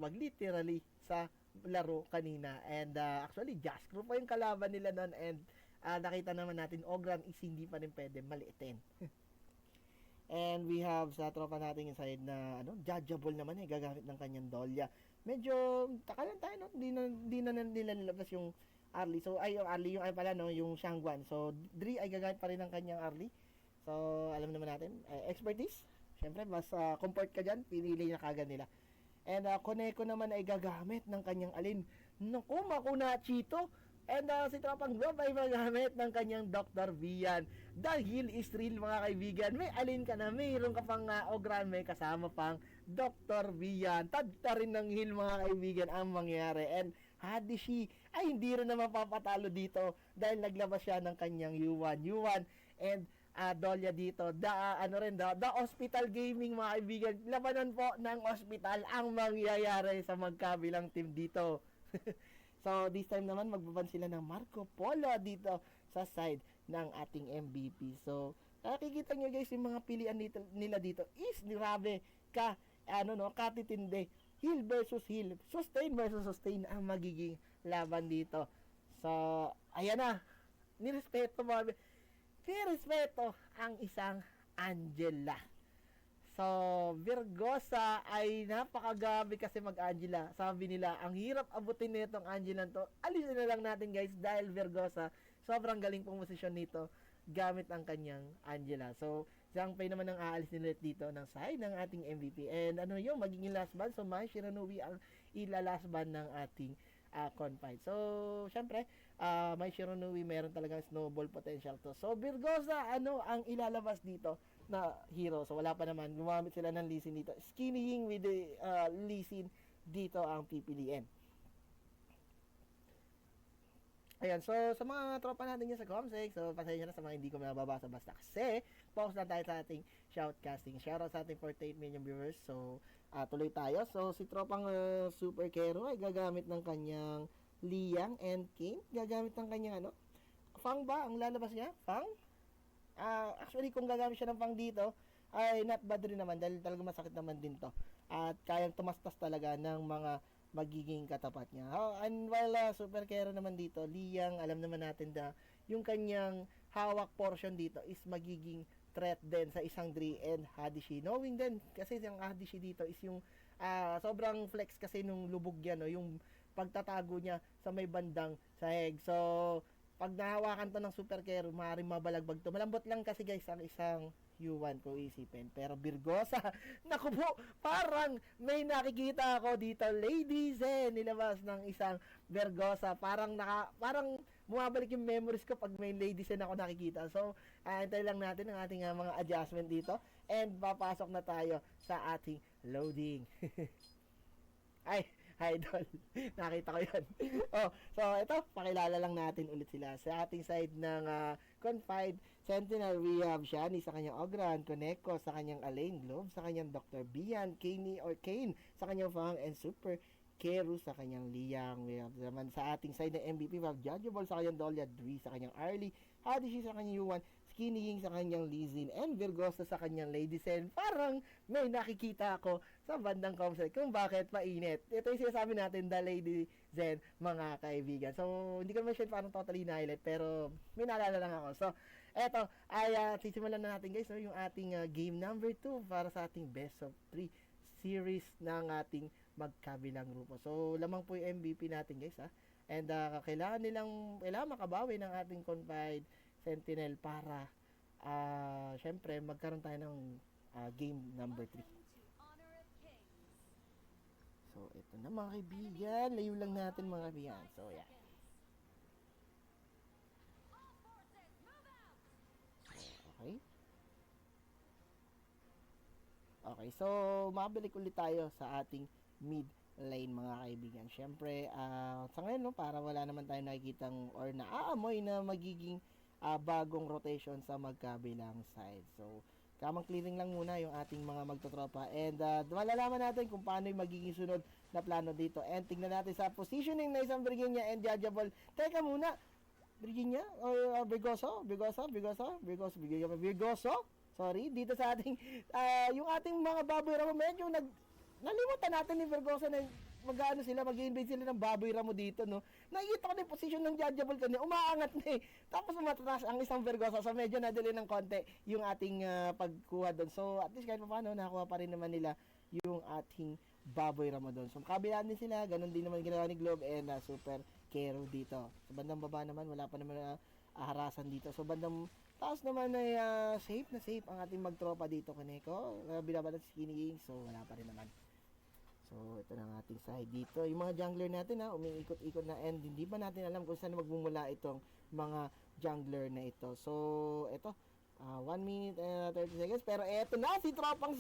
wag literally sa laro kanina. And actually, Jaskro pa yung kalaban nila nun. And nakita naman natin, Ogran is hindi pa rin pwede maliitin. And we have sa tropa natin inside na judgeable naman gagamit ng kanyang Dolya. Medyo takalan tayo, no? Di na nila nilabas yung Arlie. So yung Arlie yung yung Shangguan. So Dri ay gagamit pa rin ng kanyang Arlie. So alam naman natin, expertise. Syempre mas comfort ka diyan, pinili na kagad nila. And Koneko naman ay gagamit ng kanyang alin. Naku, Makuna Chito. And si Tropang Globe ay magamit ng kanyang Dr. Vian. The heal is real, mga kaibigan. May alin ka na, mayroon ka pang Ogran, may kasama pang Dr. Vian. Tadta rin ng heal, mga kaibigan, ang mangyari. And Hadishi ay hindi rin na mapapatalo dito dahil naglabas siya ng kanyang Yuan. And Dolya dito. The Hospital Gaming, mga kaibigan. Labanan po ng hospital ang mangyayari sa magkabilang team dito. So, this time naman, magbaban sila ng Marco Polo dito sa side ng ating MVP. So, nakikita nyo guys, yung mga pilian nila dito is grabe katitindi. Heal versus heal. Sustain versus sustain ang magiging laban dito. So, ayan na. Nirespeto ang isang Angela. So, Virgosa ay napakagabi kasi mag-Angela. Sabi nila, ang hirap abutin nitong Angela to. Alisin na lang natin guys dahil Virgosa, sobrang galing pong posisyon nito gamit ang kanyang Angela. So, Zhangfei naman ang aalis nila dito ng side ng ating MVP. And yung magiging last ban. So, Mai Shiranui ang ila-last ban ng ating Confide. So, syempre, Mai Shiranui meron talagang snowball potential to. So, Virgosa, ang ilalabas dito na hero. So, wala pa naman. Gumamit sila ng Lee Sin dito. Skinnying with the Lee Sin dito ang pipiliin. Ayan, so sa mga tropa natin dyan sa Comsec, so pasensya na sa mga hindi ko nababasa basta kasi focus na tayo sa ating shoutcasting. Shoutout sa ating 48 million viewers. So, tuloy tayo. So, si tropang Super Kero ay gagamit ng kanyang Liang and Kane. Gagamit ng kanyang Fang ba? Ang lalabas niya? Fang? Actually, kung gagamit siya ng Fang dito, ay not bad rin naman dahil talaga masakit naman din to. At kayang tumastas talaga ng mga magiging katapat niya. And while Super Kero naman dito, Liang, alam naman natin na yung kanyang hawak portion dito is magiging threat din sa isang Dri and Hadishi. Knowing din, kasi yung Hadishi dito is yung sobrang flex kasi nung lubog niya, yung pagtatago niya sa may bandang sahig. So, pag nahawakan to ng Super Kero, maaaring mabalagbag to. Malambot lang kasi guys ang isang Yuan ko isipin. Pero Virgosa, naku po, parang may nakikita ako dito, ladies, nilabas ng isang Virgosa. Parang bumabalik yung memories ko pag may ladies ako nakikita. So, antay lang natin ang ating mga adjustment dito. And papasok na tayo sa ating loading. Ay, idol. Nakita ko yun. So, ito, pakilala lang natin ulit sila. Sa ating side ng Confide, Sentinel, we have Shani sa kanyang Ogran, Koneko sa kanyang Alain, Globe sa kanyang Dr. Bian, Kane sa kanyang Fang, and Super Kero sa kanyang Liang. We have naman sa ating side ng MVP, we have Judgeable sa kanyang Dolya, Dri sa kanyang Arlie, Hadishi sa kanyang Yuan, Skinny Ying sa kanyang Lizin, and Virgosa sa kanyang Lady Sen. Parang may nakikita ako sa bandang Comsec kung bakit mainit. Ito yung sinasabi natin, the Lady Zen, mga kaibigan. So, hindi ko naman siya parang totally na-highlight, pero may naalala lang ako. So, eto, ay sisimulan na natin guys, yung ating game number 2 para sa ating best of 3 series ng ating magkabilang grupo. So, lamang po yung MVP natin guys And kailangan makabawi ng ating Confide Sentinel para syempre magkaroon tayo ng game number 3. So, ito na mga kaibigan. Layo lang natin mga kaibigan. So, yeah. Okay. Okay, so mabalik ulit tayo sa ating mid lane mga kaibigan. Syempre, sa ngayon para wala naman tayong nakikitang or naaamoy na magiging bagong rotation sa magkabilang side. So, kamang clearing lang muna yung ating mga magtotropa and malalaman natin kung paano yung magiging sunod na plano dito. And tingnan natin sa positioning na isang Virginia and Judgeable. Teka muna, Virginia or Virgoso? Sorry, dito sa ating yung ating mga baboy raw medyo nalimutan natin ni Virgoso na mag-ano sila, mag-invade sila ng baboy ramo dito, no? Nakikita ko na yung position ng Judgeable kanina, umaangat na eh. Tapos matatas ang isang Vergosa, so medyo nadali ng konti yung ating pagkuha doon. So, at least kahit pa paano, nakakuha pa rin naman nila yung ating baboy ramo doon. So, kabilaan din sila, ganun din naman ginawa ni Globe and Super Kero dito. Sa bandang baba naman, wala pa naman harasan dito. So, bandang taas naman ay safe na safe ang ating magtropa dito, Kaneko. Binabalat si Skinny King, so wala pa rin naman. So, ito na ang ating side dito. Yung mga jungler natin umiikot-ikot na and hindi pa natin alam kung saan magmumula itong mga jungler na ito. So, ito, 1 minute and 30 seconds. Pero eto na, si Tropang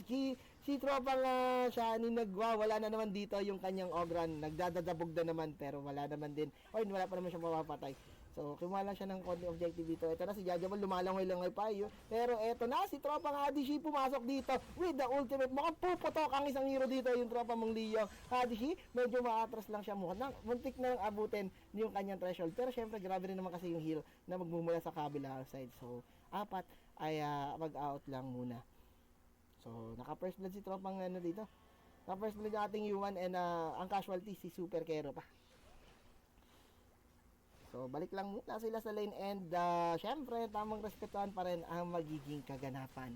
Shani nagwawala na naman dito yung kanyang Ogran. Nagdadadabog na naman pero wala naman din. Wala pa naman siya mapapatay. So, kumuha lang siya ng konti objective dito. Ito na si Judgeable, lumalangoy-langoy pa yun. Pero eto na, si Tropang Adishi pumasok dito with the ultimate. Mukhang puputok ang isang hero dito, yung tropa mong Leo. Adishi, medyo maatras lang siya. Muntik na lang abutin yung kanyang threshold. Pero syempre, grabe rin naman kasi yung heal na magmumula sa kabilang side. So, apat ay mag-out lang muna. So, naka-first blood si Tropang dito. Naka-first blood yung ating U1 and ang casualty si Super Kero pa. So, balik lang muna sila sa lane and syempre, tamang respetuhan pa rin ang magiging kaganapan.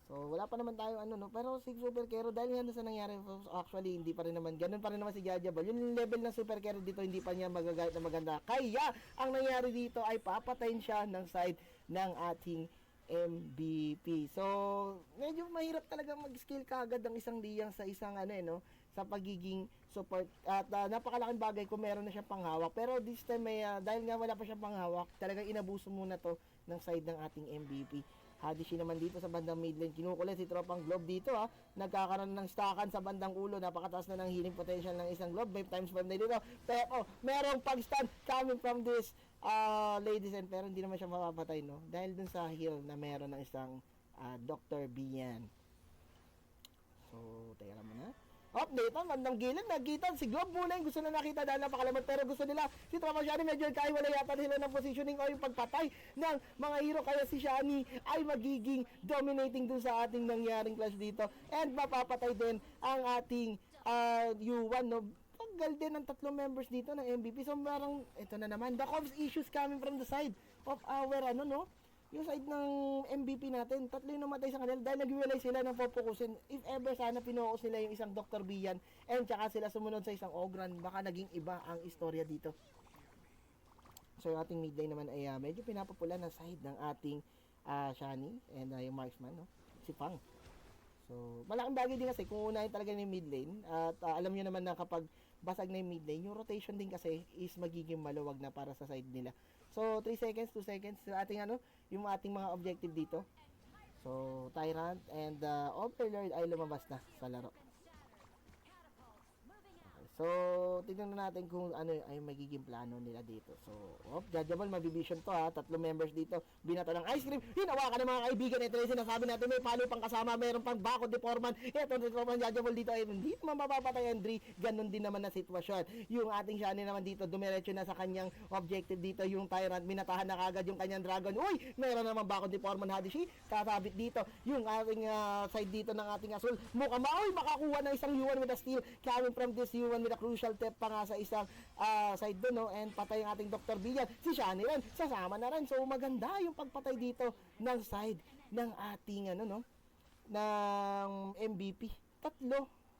So, wala pa naman tayo pero si Super Kero dahil nga sa nangyari, actually, hindi pa rin naman, ganun pa rin naman si Judgeable. Yung level ng Super Kero dito, hindi pa niya magagayat na maganda. Kaya, ang nangyari dito ay papatayin siya ng side ng ating MVP. So, medyo mahirap talaga mag-skill kaagad ng isang Liang sa isang sa pagiging support at napakalaking bagay kung meron na siyang panghawak, pero this time dahil nga wala pa siyang panghawak, talagang inabuso muna to ng side ng ating MVP. Hadishi naman dito sa bandang mid lane, kinukulit si Tropang Globe dito nagkakaroon ng stackan sa bandang ulo, napakataas na ng healing potential ng isang Globe, 5 times 5 na dito, pero merong pag-stun coming from this ladies and pero hindi naman siya mapapatay dahil dun sa heal na meron ng isang Dr. Bian. So, teka lang muna. Update bandang gilid, nagkita si Globe muna yung gusto na nakita dahil napakalamat, pero gusto nila si Tropang Shani, medyo kaya wala yata nila ng positioning o yung pagpatay ng mga hero, kaya si Shani ay magiging dominating dun sa ating nangyaring clash dito and mapapatay din ang ating U1 Tanggal din ng 3 members dito ng MVP. So parang ito na naman, the comms issues coming from the side of our yung side ng MVP natin, 3 yung namatay sa kanila dahil nag-realize sila ng focusin. If ever sana pinokus nila yung isang Dr. Bian and tsaka sila sumunod sa isang Ogran, baka naging iba ang istorya dito. So yung ating mid lane naman ay medyo pinapapula ng side ng ating Shani and yung marksman, si Pang. So malaking bagay din kasi kung unahin talaga yung mid lane at alam nyo naman na kapag basag na yung mid lane, yung rotation din kasi is magiging maluwag na para sa side nila. So 3 seconds, 2 seconds sa ating yung ating mga objective dito. So Tyrant and Overlord ay lumabas na sa laro. So, tignan na natin kung ano ay magiging plano nila dito. So, Judgeable, mabibision to 3 members dito. Binato ng ice cream. Hinawakan ng mga kaibigan. Ito yung sinasabi natin, may palo pang kasama, mayroon pang bakod ni Foreman. Ito si Tropang Judgeable dito ay hindi naman mapapatay ang Dre. Ganon din naman na sitwasyon. Yung ating Shani naman dito, dumiretso na sa kanyang objective dito. Yung Tyrant, minatahan na kagad yung kanyang Dragon. Uy, mayroon naman bakod ni Foreman Hadishi. Kasabit dito. Yung ating side dito ng ating Azul. Mukhang makakuha ng isang U1 with a steal. Coming from this U1 with a crucial tip pa nga sa isang side doon, and patay ang ating Dr. Bian. Si Shani rin, sasama na rin. So maganda yung pagpatay dito ng side ng ating ng MVP. 3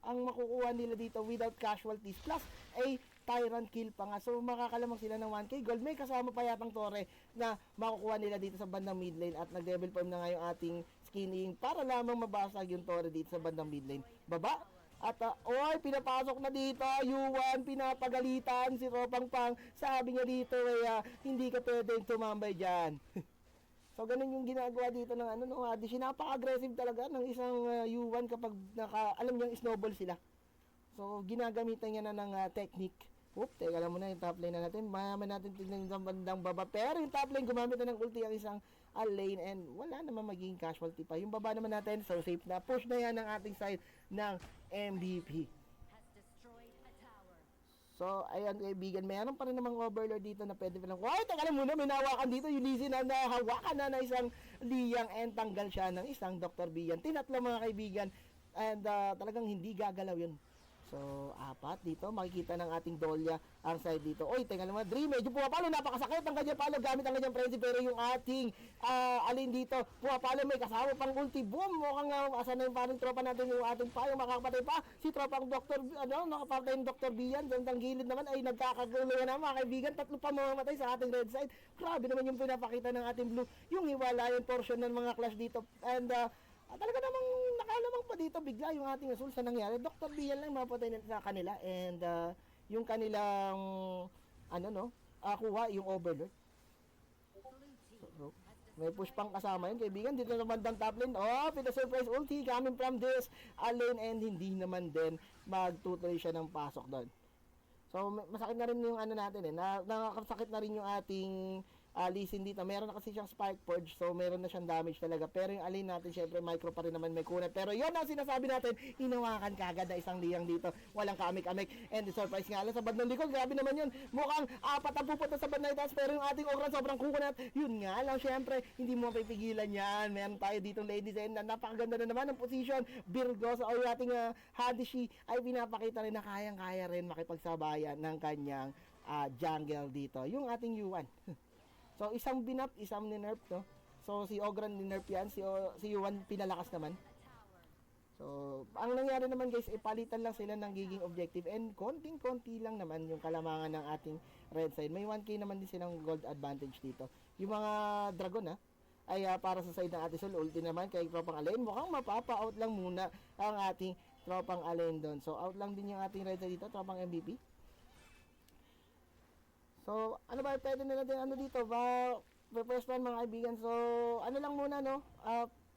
ang makukuha nila dito without casualties plus a Tyrant kill pa nga. So makakalamang sila ng 1k gold. May kasama pa yatang Torre na makukuha nila dito sa bandang mid lane at nag-level farm na nga yung ating Skinny para lamang mabasag yung Torre dito sa bandang mid lane. Baba at pinapasok na dito U1, pinapagalitan si Tropang Pang. Sabi niya dito hindi ka pwedeng tumambay dyan. So ganun yung ginagawa dito ng Hadishi. Napaka-aggressive talaga ng isang U1 kapag alam niyang snowball sila. So ginagamitan niya na ng technique. Teka lang muna yung top lane na natin. Mayaman natin tignan yung bandang baba. Pero yung top lane gumamit na ng ulti ang isang lane and wala naman magiging casualty pa. Yung baba naman natin, so safe na. Push na yan ng ating side ng MVP. So, ayan kaibigan, mayroon pa rin namang Overlord dito na pwede pa lang. Teka lang muna, may nahawakan dito. Yung Lizzie na nahawakan na isang Liang and tanggal siya ng isang Dr. Bian. Tinatlo mga kaibigan. and talagang hindi gagalaw yun. So, apat dito. Makikita ng ating Dolya ang side dito. Oy, tingnan naman, Dre, medyo pumapalo. Napakasakit ang kanyang palo gamit ang kanyang frenzy. Pero yung ating alin dito, pumapalo. May kasama pang ulti. Boom! Mukhang asa na yung parang tropa natin yung ating payo. Makakapatay pa. Si tropang Dr. Nakapatay yung Dr. Bian. Bandang gilid naman ay nagkakagulo na mga kaibigan. Tatlo pa mamamatay sa ating red side. Grabe naman yung pinapakita ng ating blue. Yung hiwalayan portion ng mga clash dito. And, talaga namang nakalamang pa dito bigla yung ating Azul sa nangyari. Dr. Bian lang mapatay na sa kanila and yung kanilang kuha yung Overlord. So, may push pang kasama yun kaibigan dito naman ng top lane. Oh, with a surprise ulti coming from this lane and hindi naman din magtutuloy siya ng pasok doon. So masakit na rin yung natin nakakasakit na rin yung ating Lee Sin dito. Meron na kasi siyang Spark Forge, so meron na siyang damage talaga. Pero yung alin natin, syempre micro pa rin naman may kunat. Pero yun ang sinasabi natin, hinawakan kagad na isang liyang dito. Walang kamik-amik. And the surprise nga lang sa bad ng likod, grabe naman yun. Mukhang apat ang pupunta sa bad na itaas, pero yung ating Ogran sobrang kukunat. Yun nga lang, syempre, hindi mo mapipigilan yan. Meron tayo dito ladies and napakaganda na naman ang position. Virgo, so yung ating Hadishi ay pinapakita rin na kayang-kaya rin makipagsabayan ng kanyang jungle dito. Yung ating Yuan. So, isang binap, isang ninerf, no? So, si Ogran ninerf yan, si Yuan pinalakas naman. So, ang nangyari naman guys, ipalitan lang sila ng giging objective and konting-konti lang naman yung kalamangan ng ating red side. May 1k naman din silang gold advantage dito. Yung mga dragon, ay para sa side ng ating Sol, ulti naman kay Tropang Alain. Mukhang mapapa-out lang muna ang ating Tropang Alain doon. So, out lang din yung ating red side dito, Tropang MVP. So, ano ba, pwede na natin dito, first one mga kaibigan. So, lang muna, no,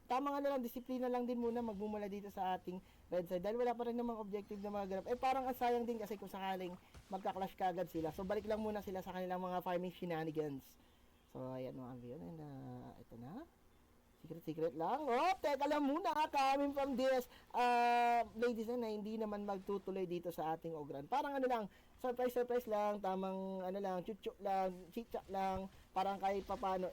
tamang lang, disiplina lang din muna magmumula dito sa ating red side. Dahil wala pa rin namang objective na mga ganap. Parang sayang din kasi kung sakaling magka-clash kagad sila. So, balik lang muna sila sa kanilang mga farming shenanigans. So, ayan mga kaibigan, and ito na. Secret lang. Oh, teka lang muna coming from this ladies na hindi naman magtutuloy dito sa ating Ogran. Parang lang, surprise lang, tamang lang, chuchuk lang, chichak lang, parang kahit papano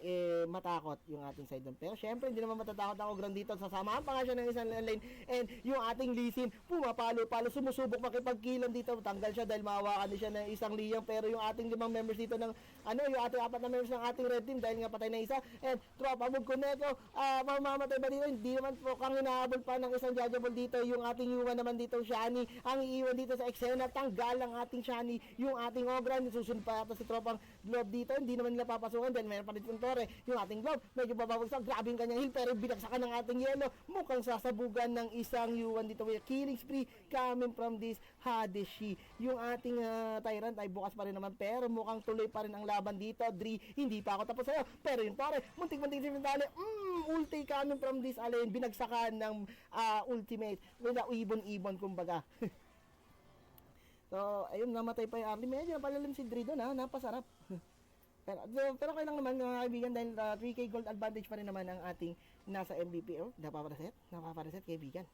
matakot yung ating side doon. Pero syempre hindi naman matatakot ang Ogran dito. Sasamahan pa nga siya ng isang lane and yung ating Lee Sin pumapalo, sumusubok makipagkilan dito. Tanggal siya dahil mahawakan din siya ng isang liyang, pero yung ating 5 members dito ng yung ating 4 na members ng ating red team dahil nga patay na isa and tropa move Kuneto, mamamatay ba dito? Hindi naman po kang hinahabol pa ng isang judgeable dito. Yung ating Yuan naman dito, Shani, ang iiwan dito sa eksena, tanggal ang ating Shani, yung ating Ogran, susunod pa ata si tropang Globe dito, hindi naman nila papasukan dahil meron pa rin yung Tore, yung ating Globe, medyo babagsak, grabe yung kanyang heal, pero binagsakan ng ating Yelo, mukhang sasabugan ng isang Yuan dito with a killing spree coming from this Hadishi. Yung ating Tyrant ay bukas pa rin naman, pero mukhang tuloy pa rin ang laban dito. Dri, hindi pa ako tapos sa'yo, pero yung Tore, muntik-muntik si Vintali, ulti coming from this alin, binagsakan ng ultimate with a ibon-ibon kumbaga. So, ayun, namatay pa yung Arlie. Medyo napalalim si Dre doon, napasarap. pero kailang naman mga kaibigan dahil 3k gold advantage pa rin naman ang ating nasa MVP. Oh, napaparaset kaibigan.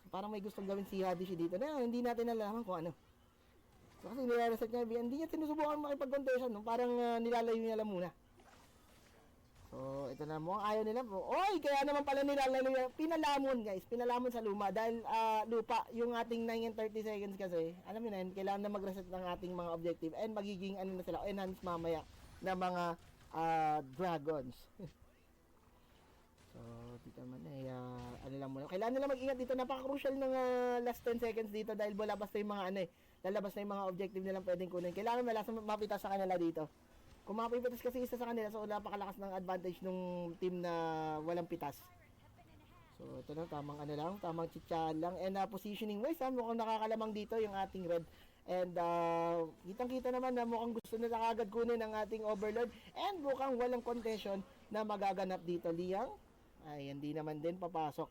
So, parang may gustong gawin si Hadishi dito na hindi natin nalaman kung ano. So, kasi nilareset niya, hindi niya sinusubukan makipag-conversion, no? Parang nilalayo niya lang muna. So, ito na mo, ayaw nila po. Oy, kaya naman pala nilalayo, pinalamon guys, pinalamon sa luma dahil lupa, yung ating 9 and 30 seconds kasi, alam niyo na yun, kailangan na mag-reset ng ating mga objective and magiging na sila, enhance mamaya na mga dragons. So, dito naman lang muna. Kailangan nila mag-ingat dito, napaka-crucial ng last 10 seconds dito dahil lalabas na yung mga lalabas na yung mga objective nilang pwedeng kunin. Kailangan mapita sa kanila dito. Kung mapipitas kasi isa sa kanila, so napakalakas ng advantage nung team na walang pitas. So ito na, tamang chitchan lang. And positioning wise, mukhang nakakalamang dito yung ating red. And kitang-kita naman na mukhang gusto nila kagad kunin ang ating Overlord. And mukhang walang contention na magaganap dito. Liang, ay hindi naman din papasok.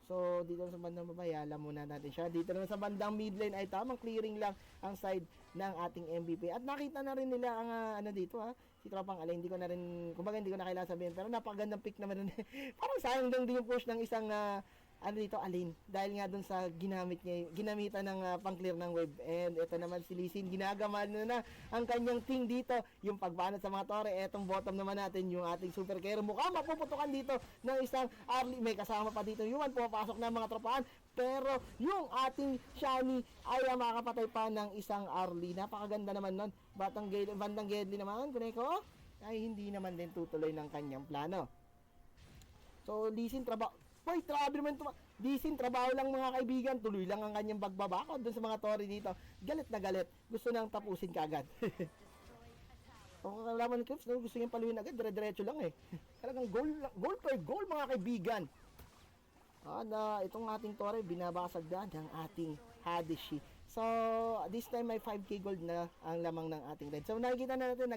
So, dito sa bandang babayala muna natin siya. Dito naman sa bandang mid lane ay tamang clearing lang ang side ng ating MVP. At nakita na rin nila ang dito si Tropang Alain. Hindi ko na kailangan sabihin. Pero napakagandang pick naman rin. Parang sayang lang din yung push ng isang Alain. Dahil nga dun sa ginamitan ng pang-clear ng web. And ito naman si Lee Sin, ginagawa na ang kanyang thing dito. Yung pagbanat sa mga tore. Etong bottom naman natin, yung ating super carry. Mukhang mapuputukan dito ng isang Arlie. May kasama pa dito. Yuan, pumapasok na mga tropahan. pero yung ating Shani ay makakapatay pa ng isang Arlie. Napakaganda naman nun. Bandang Gedli naman, Kuneko, ay hindi naman din tutuloy ng kanyang plano. So, Lee Sin trabaho. Hoy, grabe naman ito. Lee Sin trabaho lang mga kaibigan. Tuloy lang ang kanyang pagbabako doon sa mga Tori dito. Galit na galit. Gusto nang tapusin kaagad. Kung kakalaman ni Clips, gusto niyang paluin agad. Dire-diretso lang eh. Talagang goal per goal mga kaibigan. Itong ating Tori, binabasag na ng ating Hadishi. So, this time may 5k gold na ang lamang ng ating red. So, nakikita na natin,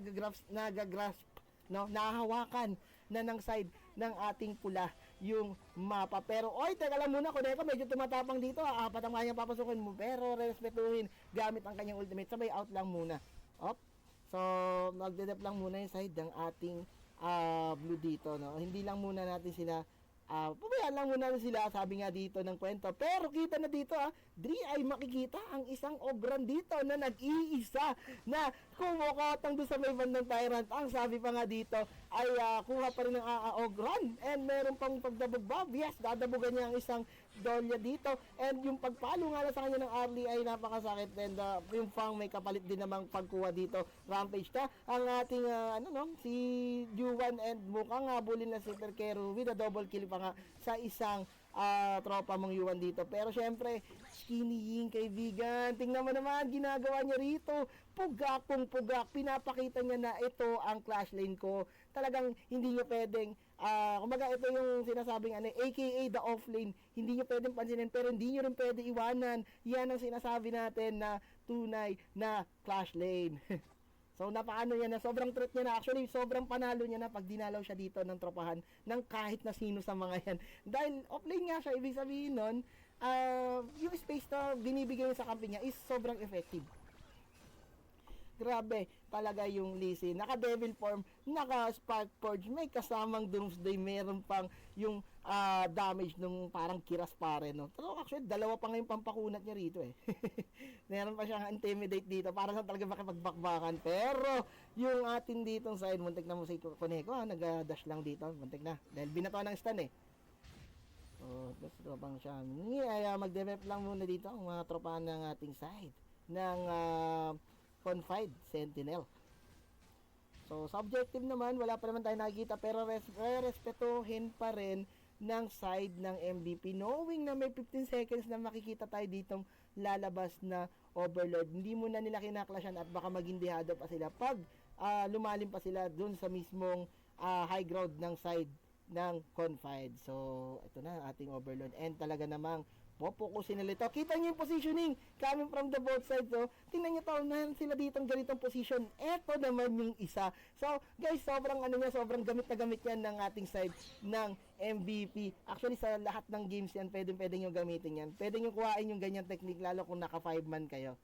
nagagrasp, no? Nahahawakan na ng side ng ating pula yung mapa. Pero, teka lang muna, Kuneko, medyo tumatapang dito. Apat ang kanyang papasukin mo. Pero, respetuhin gamit ang kanyang ultimate. Sabay out lang muna. So, magdedep lang muna yung side ng ating blue dito, no? Hindi lang muna natin sila pabayaan lang muna sila, sabi nga dito ng kwento. Pero kita na dito Dri ay makikita ang isang Ogran dito na nag-iisa na kumukotang doon sa may bandang Tyrant. Ang sabi pa nga dito ay kuha pa rin ng Ogran, and meron pang pagdabog-bob. Yes, dadabugan niya ang isang Dolya dito, and yung pagpalo nga sa kanya ng Arlie ay napakasakit, and yung Fang may kapalit din namang pagkuha dito. Rampage na ang ating si Juwan, and mukhang habulin na si Perkero with a double kill pa nga sa isang tropa mong Yuan dito. Pero syempre, Skinny Ying kaibigan, tingnan mo naman ginagawa niya rito. Pugak, pinapakita niya na ito ang clash lane ko. Talagang hindi niyo pwedeng kumbaga ito yung sinasabing aka the offlane, hindi niyo pwedeng pansinin, pero hindi niyo rin pwede iwanan. Yan ang sinasabi natin na tunay na clash lane. So napaano yan na sobrang threat niya na, actually sobrang panalo niya na pag dinalaw siya dito ng tropahan ng kahit na sino sa mga yan. Dahil offlane nga siya, ibig sabihin nun, yung space na binibigay sa kampi niya is sobrang effective. Grabe talaga yung Lee Sin. Naka Devil Form, naka Spark Forge, may kasamang Doomsday, meron pang yung damage nung parang kiras pare, no? Pero actually, dalawa pa nga yung pampakunat niya rito eh. Meron pa siyang intimidate dito para sa talaga makipagbakbakan. Pero yung atin ditong side, muntik na mo si Kuneko, nag-dash lang dito, muntik na. Dahil binato ng stun eh. So, gusto pang siya. Mag-develop lang muna dito ang mga tropahan ng ating side ng Confide Sentinel. So, subjective naman, wala pa naman tayo nakikita, pero respetuhin pa rin ng side ng MVP, knowing na may 15 seconds na makikita tayo ditong lalabas na Overlord. Hindi mo na nila kinaklasyan at baka maging dehado pa sila pag lumalim pa sila dun sa mismong high ground ng side ng Confide. So, ito na ating Overlord, and talaga namang popokusin nila ito. Kita niyo yung positioning coming from the both sides. So, tingnan niyo na sila dito ng ganitong position. Ito naman yung isa. So, guys, sobrang sobrang gamit na gamit yan ng ating side ng MVP. Actually, sa lahat ng games yan, pwede nyo gamitin yan. Pwede nyo kuhain yung ganyan technique, lalo kung naka 5 man kayo.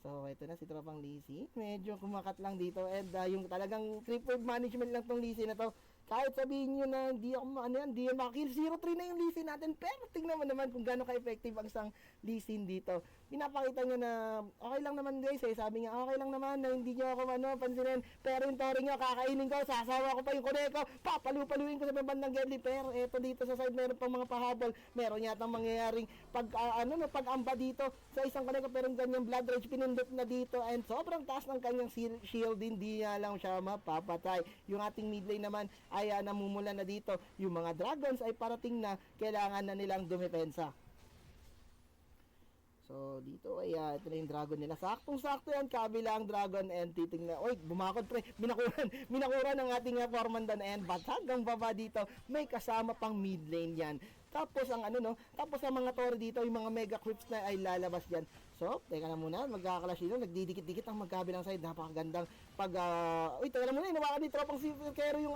So, ito na si Tropang Lee Sin. Medyo kumakat lang dito, and yung talagang crippled management lang tong Lee Sin na to. Kahit sabihin nyo na hindi ako hindi makakill, 0-3 na yung Lee Sin natin, pero tingnan mo naman kung gaano ka-effective ang isang Lee Sin dito. Pinapakita nyo na okay lang naman guys sabi nga okay lang naman na hindi nyo ako pansinin, pero yung Tori nyo kakainin ko, sasawa ko pa yung Kuneko, papaluin ko sa bandang Gedli. Pero eto dito sa side, meron pang mga pahabol, meron yatang mangyayaring pag-amba dito sa isang Kuneko, pero ganyang Blood Rage pinindot na dito, and sobrang taas ng kanyang shield, hindi lang siya mapapatay. Yung ating mid lane naman ay namumula na dito. Yung mga dragons ay parating na, kailangan na nilang dumepensa. So, dito ay ito na yung dragon nila. Saktong-sakto yan, kabilang dragon, and titingnan. Bumakod pre, minakuran ng ating Formandan, and bat hanggang baba dito, may kasama pang mid lane yan. Tapos ang tapos ang mga Tori dito, yung mga mega creeps na ay lalabas diyan. So, teka na muna, magkakalash dito, nagdidikit-dikit ang magkabilang side. Napakagandang teka na muna, inawakan ni Tropang si Kero yung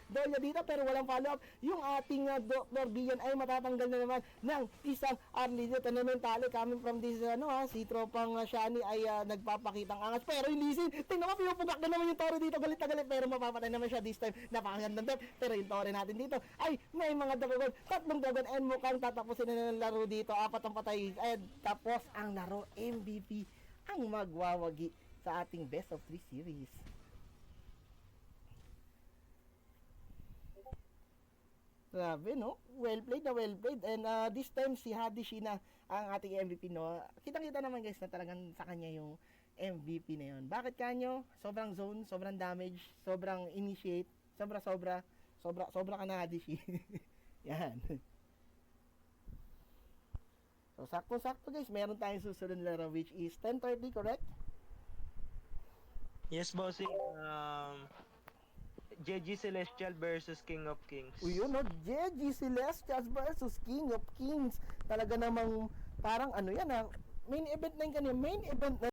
Dolya dito, pero walang follow-up. Yung ating Dr. Bian ay matatanggal na naman ng isang Arlie dito na mentally coming from this, si Tropang Shani ay nagpapakitang angas. Pero yung Lee Sin, tingnan mo, pinupugak na naman yung Tori dito, galit na galit, pero mapapatay naman siya this time. Napakagandang depth, pero yung Tori natin dito ay may mga dragon, tatlong dragon, and mukhang tatapusin na ng laro dito, 4 ang patay, and tapos ang laro. MVP ang magwawagi sa ating best of 3 series. So Grabe, no? Well played na well played. And this time, si Hadishi na ang ating MVP, no? Kitang-kita naman, guys, na talagang sa kanya yung MVP na yun. Bakit kanyo? Sobrang zone, sobrang damage, sobrang initiate, sobra ka na, Hadishi. Yan. So, sakto-sakto, guys. Meron tayong susunod na laro, which is 10:30, correct? Yes, bossing. JG Celestial versus King of Kings. Uy, yun, no? JG Celestials versus King of Kings. Talaga namang, parang ano yan, ha? Main event na yun kanina. Main event na